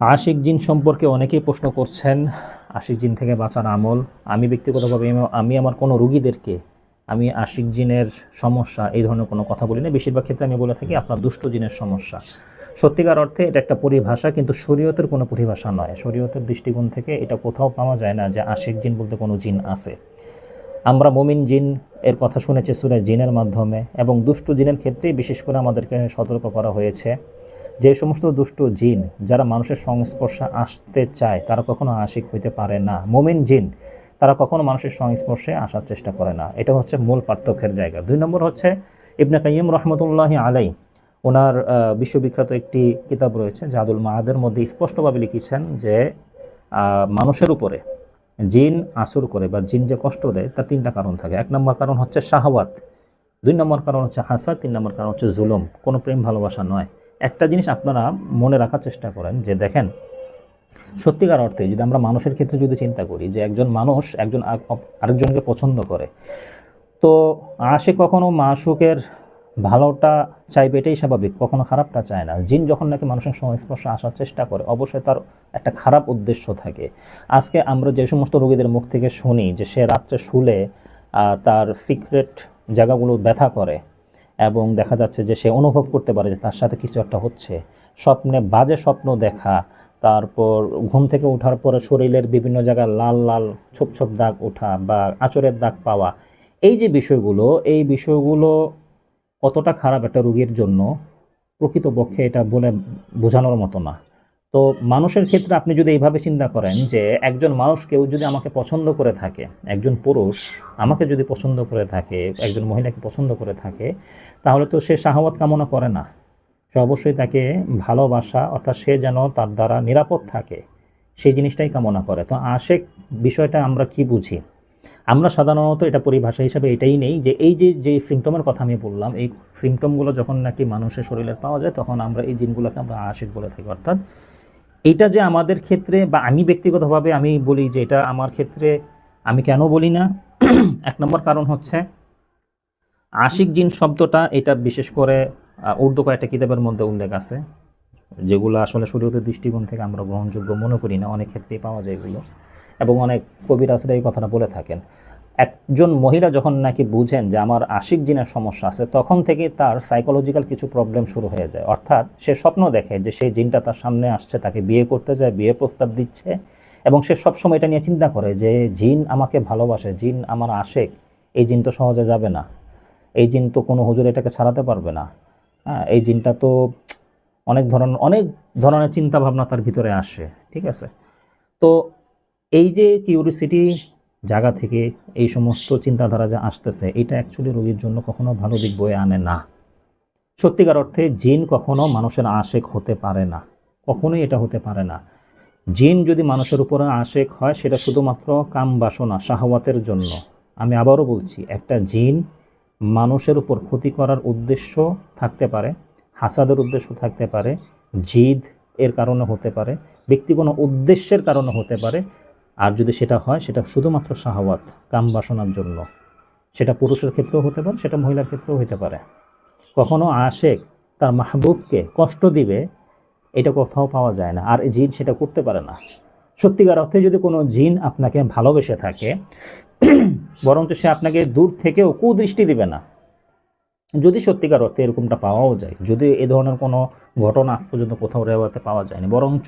আশিক জিন সম্পর্কে অনেকেই প্রশ্ন করছেন। আশিক জিন থেকে বাঁচার আমল। আমি ব্যক্তিগতভাবে আমি আমার কোনো রুগীদেরকে আমি আশিক জিনের সমস্যা এই ধরনের কোনো কথা বলি না। বেশিরভাগ ক্ষেত্রে আমি বলে থাকি আপনার দুষ্ট জিনের সমস্যা। সত্যিকার অর্থে এটা একটা পরিভাষা, কিন্তু শরীয়তের কোনো পরিভাষা নয়। শরীয়তের দৃষ্টিকোণ থেকে এটা কোথাও পাওয়া যায় না যে আশিক জিন বলতে কোনো জিন আছে। আমরা মুমিন জিন এর কথা শুনেছি সূরা জিনের মাধ্যমে, এবং দুষ্ট জিনের ক্ষেত্রেই বিশেষ করে আমাদেরকে সতর্ক করা হয়েছে যে সমস্ত দুষ্ট জিন যারা মানুষের সংস্পর্শে আসতে চায় তারা কখনো আশিক হইতে পারে না। মুমিন জিন তারা কখনো মানুষের সংস্পর্শে আসার চেষ্টা করে না। এটা হচ্ছে মূল পার্থক্যের জায়গা। 2 নম্বর হচ্ছে ইবনে কাইয়িম রহমতুল্লাহি আলাই, ওনার বিশ্ববিখ্যাত একটি কিতাব রয়েছে জাদুল মাআদের মধ্যে স্পষ্টভাবে লিখেছেন যে মানুষের উপরে জিন আসর করে বা জিন যে কষ্ট দেয় তার 3টা কারণ থাকে। 1 নম্বর কারণ হচ্ছে শাহওয়াত, 2 নম্বর কারণ হচ্ছে হাসাদ, 3 নম্বর কারণ হচ্ছে জুলুম। কোনো প্রেম ভালোবাসা নয়। একটা জিনিস আপনারা মনে রাখার চেষ্টা করেন যে দেখেন, সত্যিকার অর্থে যদি আমরা মানুষের ক্ষেত্রে যদি চিন্তা করি যে একজন মানুষ একজন আরেকজনকে পছন্দ করে, তো সে কখনো মাশুকের ভালোটা চাইবে, এটাই স্বাভাবিক, কখনো খারাপটা চায় না। জিন যখন নাকি মানুষের সংস্পর্শে আসার চেষ্টা করে অবশ্যই তার একটা খারাপ উদ্দেশ্য থাকে। আজকে আমরা যে সমস্ত রোগীদের মুখ থেকে শুনি যে সে রাত্রে শুলে তার সিক্রেট জায়গাগুলো ব্যথা করে, এবং দেখা যাচ্ছে যে সে অনুভব করতে পারে যে তার সাথে কিছু একটা হচ্ছে, স্বপ্নে বাজে স্বপ্ন দেখা, তারপর ঘুম থেকে ওঠার পরে শরীরের বিভিন্ন জায়গায় লাল লাল ছোপ ছোপ দাগ ওঠা বা আঁচড়ের দাগ পাওয়া, এই যে বিষয়গুলো, এই বিষয়গুলো কতটা খারাপ একটা রোগীর জন্য প্রকৃতপক্ষে এটা বলে বোঝানোর মতো না। তো মানুষের ক্ষেত্রে আপনি যদি এইভাবে চিন্তা করেন যে একজন মানুষ, কেউ যদি আমাকে পছন্দ করে থাকে, একজন পুরুষ আমাকে যদি পছন্দ করে থাকে, একজন মহিলাকে পছন্দ করে থাকে, তাহলে তো সে শাহওয়াত কামনা করে না। সে অবশ্যই তাকে ভালোবাসা, অর্থাৎ সে যেন তার দ্বারা নিরাপদ থাকে, সেই জিনিসটাই কামনা করে। তো আশেক বিষয়টা আমরা কি বুঝি? আমরা সাধারণত এটা পরিভাষা হিসাবে এটাই নেই যে এই যে সিমটমের কথা আমি বললাম, এই সিমটমগুলো যখন নাকি মানুষের শরীরে পাওয়া যায় তখন আমরা এই জিনগুলোকে আমরা আশিক বলে থাকি। অর্থাৎ এটা যে আমাদের ক্ষেত্রে, বা আমি ব্যক্তিগতভাবে আমি বলি যে এটা আমার ক্ষেত্রে, আমি কেন বলি না? 1 নম্বর কারণ হচ্ছে আশিক জিন শব্দটা, এটা বিশেষ করে উর্দু কয়েকটা কিতাবের মধ্যে উল্লেখ আছে, যেগুলো আসলে শরীয়তের দৃষ্টিকোণ থেকে আমরা গ্রহণযোগ্য মনে করি না। অনেক ক্ষেত্রেই পাওয়া যায় এগুলো, এবং অনেক কবিরাজরা এই কথাটা বলে থাকেন। একজন মহিলা যখন নাকি বুঝেন যে আমার আশিক জিনের সমস্যা আছে, তখন থেকে তার সাইকোলজিক্যাল কিছু প্রবলেম শুরু হয়ে যায়। অর্থাৎ সে স্বপ্ন দেখে যে সেই জিনটা তার সামনে আসছে, তাকে বিয়ে করতে যায়, বিয়ে প্রস্তাব দিচ্ছে, এবং সে সবসময় এটা নিয়ে চিন্তা করে যে জিন আমাকে ভালোবাসে, জিন আমার আশেক, এই জিন তো সহজে যাবে না, এই জিন তো কোনো হুজুর এটাকে ছাড়াতে পারবে না, হ্যাঁ, এই জিনটা তো অনেক ধরনের চিন্তা ভাবনা তার ভিতরে আসে। ঠিক আছে? তো এই যে কিউরিসিটি জায়গা থেকে এই সমস্ত চিন্তাধারা যা আসতেছে, এটা অ্যাকচুয়ালি রোগীর জন্য কখনো ভালো দিক বয়ে আনে না। সত্যিকার অর্থে জিন কখনো মানুষের আশেক হতে পারে না, কখনোই এটা হতে পারে না। জিন যদি মানুষের উপরে আশেক হয় সেটা শুধুমাত্র কাম বাসনা, শাহওয়াতের জন্য। আমি আবারও বলছি, একটা জিন মানুষের উপর ক্ষতি করার উদ্দেশ্য থাকতে পারে, হাসাদের উদ্দেশ্য থাকতে পারে, জিদ এর কারণে হতে পারে, ব্যক্তি কোনো উদ্দেশ্যের কারণে হতে পারে। আর যদি সেটা হয় সেটা শুধুমাত্র শাহওয়াত, কাম বাসনার জন্য, সেটা পুরুষের ক্ষেত্রেও হতে পারে, সেটা মহিলার ক্ষেত্রেও হতে পারে। কখনো আশেক তার মাহবুবকে কষ্ট দিবে, এটা কোথাও পাওয়া যায় না, আর জিন সেটা করতে পারে না। সত্যিকার অর্থে যদি কোনো জিন আপনাকে ভালোবেসে থাকে, বরঞ্চ সে আপনাকে দূর থেকেও কুদৃষ্টি দিবে না। যদি সত্যিকার অর্থে এরকমটা পাওয়াও যায়, যদি এ ধরনের কোনো ঘটনা আজ পর্যন্ত কোথাও রেওয়াতে পাওয়া যায়নি, বরঞ্চ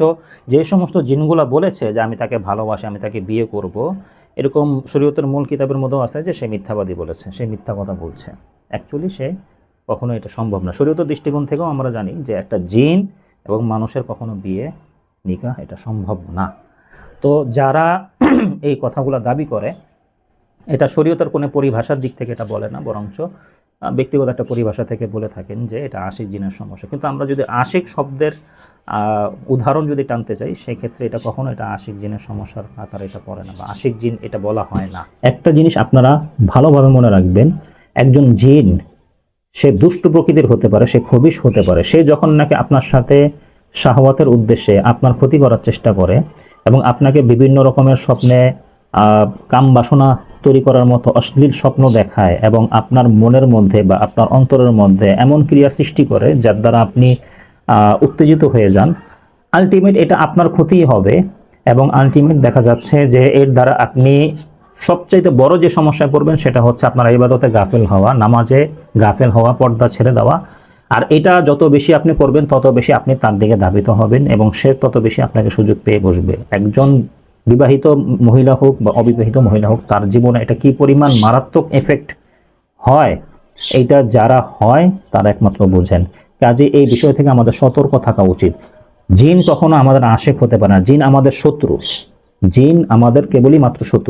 যে সমস্ত জিনগুলো বলেছে যে আমি তাকে ভালোবাসি, আমি তাকে বিয়ে করব, এরকম শরীয়তের মূল কিতাবের মধ্যেও আছে যে সে মিথ্যাবাদী বলেছে, সে মিথ্যা কথা বলছে। অ্যাকচুয়ালি সে কখনো এটা সম্ভব না। শরীয়তের দৃষ্টিকোণ থেকেও আমরা জানি যে একটা জিন এবং মানুষের কখনো বিয়ে নিকাহ এটা সম্ভব না। তো যারা এই কথাগুলো দাবি করে, এটা শরীয়তের কোনো পরিভাষার দিক থেকে এটা বলে না, বরঞ্চ ব্যক্তিগত একটা পরিভাষা থেকে বলে থাকেন যে এটা আশিক জিনের সমস্যা। কিন্তু আমরা যদি আশিক শব্দের উদাহরণ যদি টানতে চাই, সেক্ষেত্রে এটা কখনো এটা আশিক জিনের সমস্যার কাতারে এটা পড়ে না, বা আশিক জিন এটা বলা হয় না। একটা জিনিস আপনারা ভালোভাবে মনে রাখবেন, একজন জিন সে দুষ্ট প্রকৃতির হতে পারে, সে খবিশ হতে পারে। সে যখন নাকি আপনার সাথে শাহওয়াতের উদ্দেশ্যে আপনার ক্ষতি করার চেষ্টা করে, এবং আপনাকে বিভিন্ন রকমের স্বপ্নে কাম বাসনা তৈরি করার মতো অশ্লীল স্বপ্ন দেখায়, এবং আপনার মনের মধ্যে বা আপনার অন্তরের মধ্যে এমন ক্রিয়া সৃষ্টি করে যার দ্বারা আপনি উত্তেজিত হয়ে যান, আলটিমেট এটা আপনার ক্ষতিই হবে, এবং আলটিমেট দেখা যাচ্ছে যে এর দ্বারা আপনি সবচাইতে বড় যে সমস্যায় পড়বেন সেটা হচ্ছে আপনার ইবাদতে গাফেল হওয়া, নামাজে গাফেল হওয়া, পর্দা ছেড়ে দেওয়া। আর এটা যত বেশি আপনি করবেন তত বেশি আপনি তার দিকে ধাবিত হবেন এবং সে তত বেশি আপনাকে সুযোগ পেয়ে বসবে। একজন বিবাহিত মহিলা হোক বা অবিবাহিত মহিলা হোক, তার জীবনে এটা কি পরিমাণ মারাত্মক এফেক্ট হয়, এইটা যারা হয় তারা একমাত্র বোঝেন। কাজে এই বিষয় থেকে আমাদের সতর্ক থাকা উচিত। জিন কখনো আমাদের আশেক হতে পারে না, জিন আমাদের শত্রু, জিন আমাদের কেবলই মাত্র শত্রু।